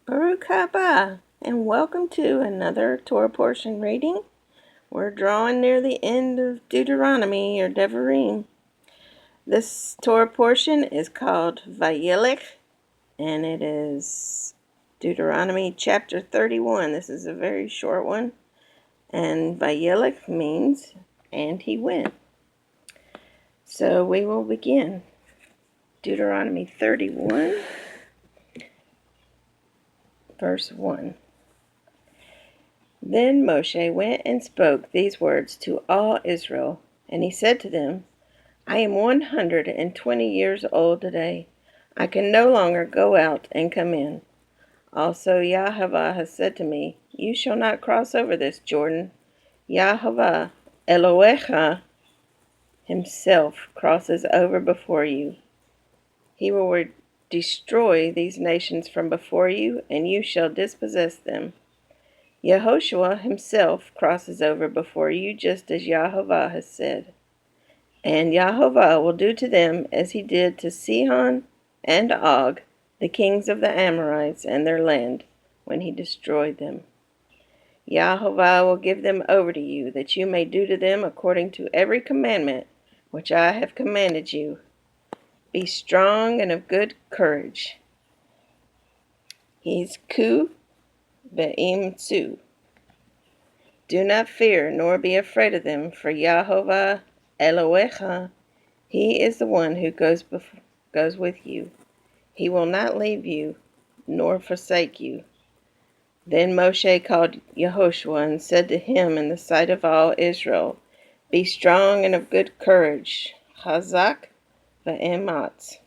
Baruch haba, and welcome to another Torah Portion reading. We're drawing near the end of Deuteronomy or Devarim. This Torah portion is called Vayelech, and it is Deuteronomy chapter 31. This is a very short one, and Vayelech means, and he went. So we will begin. Deuteronomy 31, verse 1. Then Moshe went and spoke these words to all Israel, and he said to them, I am 120 years old today. I can no longer go out and come in. Also Yahweh has said to me, You shall not cross over this Jordan. Yahweh, Elohecha, himself crosses over before you. He will destroy these nations from before you, and you shall dispossess them. Yehoshua himself crosses over before you, just as Yahweh has said. And Yahweh will do to them as he did to Sihon and Og, the kings of the Amorites and their land, when he destroyed them. Yahweh will give them over to you, that you may do to them according to every commandment which I have commanded you. Be strong and of good courage. Hizku ve'imtzu. Do not fear, nor be afraid of them, for Yahweh Elohecha, he is the one who goes with you. He will not leave you, nor forsake you. Then Moshe called Yehoshua and said to him in the sight of all Israel, Be strong and of good courage, Chazak ve'ematz.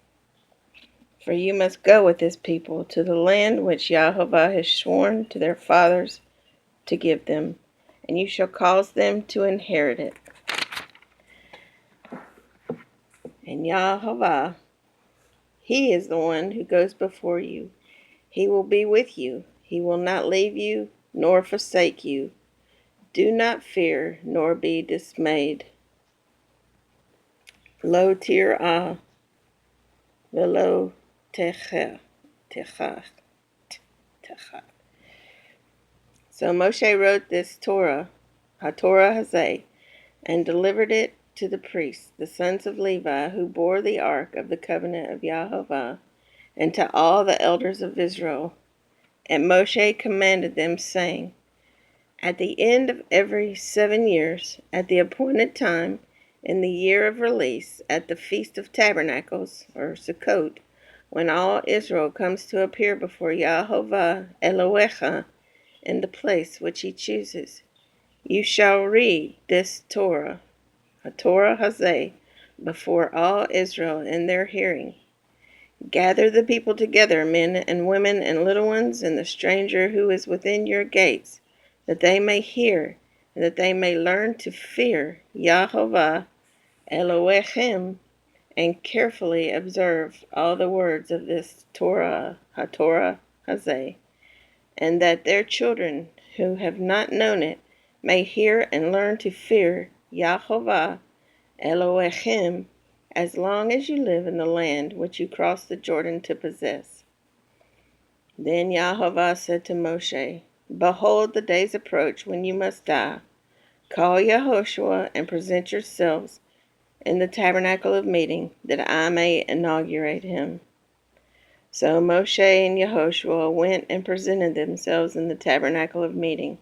For you must go with this people to the land which Yahweh has sworn to their fathers to give them, and you shall cause them to inherit it. And Yahweh, he is the one who goes before you. He will be with you. He will not leave you, nor forsake you. Do not fear, nor be dismayed. Lo tir'ah, velo techach. So Moshe wrote this Torah, HaTorah Hazeh, and delivered it to the priests, the sons of Levi, who bore the ark of the covenant of Yahweh, and to all the elders of Israel. And Moshe commanded them, saying, At the end of every 7 years, at the appointed time, in the year of release, at the Feast of Tabernacles, or Sukkot, when all Israel comes to appear before Yahweh Elohecha in the place which he chooses, you shall read this Torah, HaTorah Hazeh, before all Israel in their hearing. Gather the people together, men and women and little ones, and the stranger who is within your gates, that they may hear, and that they may learn to fear Yahweh Elohim, and carefully observe all the words of this Torah, HaTorah Hazeh, and that their children who have not known it may hear and learn to fear Yahweh Elohim, as long as you live in the land which you crossed the Jordan to possess. Then Yahweh said to Moshe, Behold, the days approach when you must die. Call Yehoshua and present yourselves in the tabernacle of meeting, that I may inaugurate him. So Moshe and Yehoshua went and presented themselves in the tabernacle of meeting.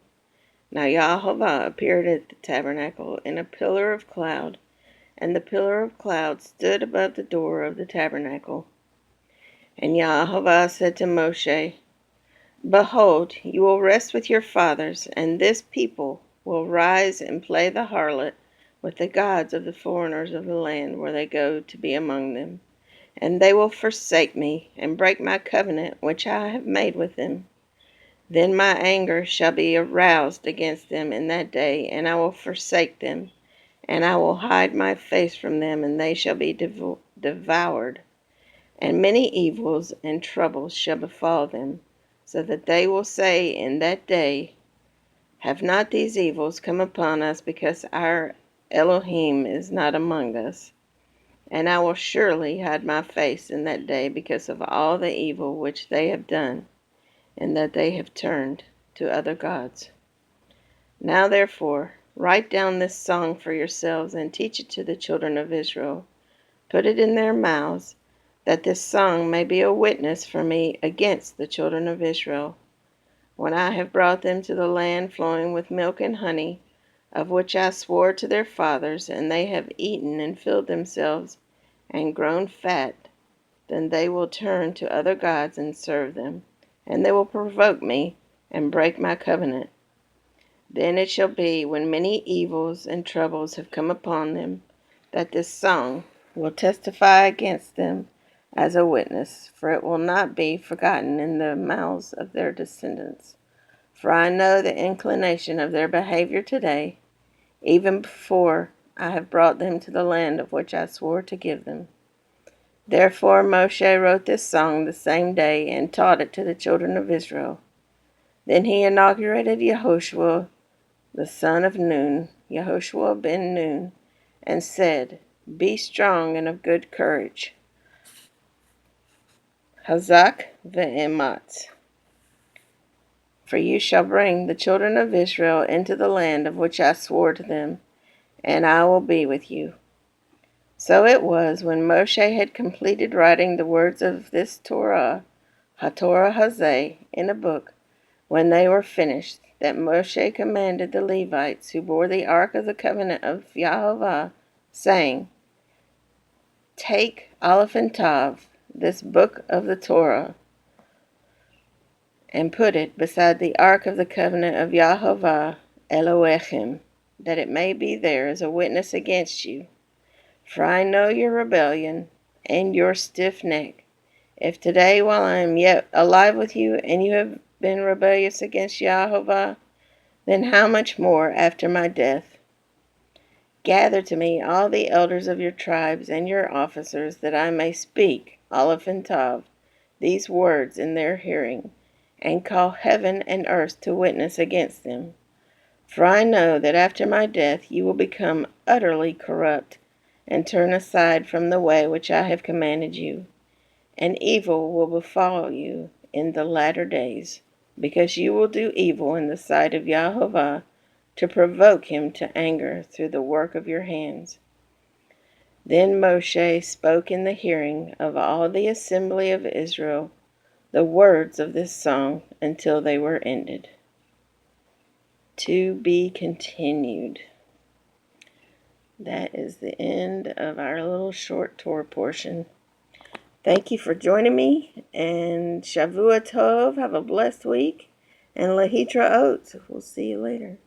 Now Yahweh appeared at the tabernacle in a pillar of cloud, and the pillar of cloud stood above the door of the tabernacle. And Yahweh said to Moshe, Behold, you will rest with your fathers, and this people will rise and play the harlot with the gods of the foreigners of the land where they go to be among them. And they will forsake me, and break my covenant which I have made with them. Then my anger shall be aroused against them in that day, and I will forsake them, and I will hide my face from them, and they shall be devoured. And many evils and troubles shall befall them, so that they will say in that day, Have not these evils come upon us because our Elohim is not among us? And I will surely hide my face in that day because of all the evil which they have done. and that they have turned to other gods. Now therefore, write down this song for yourselves and teach it to the children of Israel. Put it in their mouths, that this song may be a witness for me against the children of Israel, when I have brought them to the land flowing with milk and honey, of which I swore to their fathers, and they have eaten and filled themselves and grown fat. Then they will turn to other gods and serve them, and they will provoke me and break my covenant. Then it shall be, when many evils and troubles have come upon them, that this song will testify against them as a witness, for it will not be forgotten in the mouths of their descendants. For I know the inclination of their behavior today, even before I have brought them to the land of which I swore to give them. Therefore Moshe wrote this song the same day and taught it to the children of Israel. Then he inaugurated Yehoshua, the son of Nun, Yehoshua ben Nun, and said, Be strong and of good courage. Hazak ve'ematz. For you shall bring the children of Israel into the land of which I swore to them, and I will be with you. So it was, when Moshe had completed writing the words of this Torah, HaTorah Hazeh, in a book, when they were finished, that Moshe commanded the Levites who bore the ark of the covenant of Yahovah, saying, Take Aleph and Tav, this book of the Torah, and put it beside the ark of the covenant of Yahovah Elohechem, that it may be there as a witness against you. For I know your rebellion and your stiff neck. If today, while I am yet alive with you, and you have been rebellious against Yahovah, then how much more after my death? Gather to me all the elders of your tribes and your officers, that I may speak, Aleph and Tav, these words in their hearing, and call heaven and earth to witness against them. For I know that after my death you will become utterly corrupt, and turn aside from the way which I have commanded you, and evil will befall you in the latter days, because you will do evil in the sight of Yahovah, to provoke him to anger through the work of your hands. Then Moshe spoke in the hearing of all the assembly of Israel the words of this song until they were ended. To be continued. That is the end of our little short Torah portion. Thank you for joining me, and Shavua Tov. Have a blessed week, and Lahitraot. We'll see you later.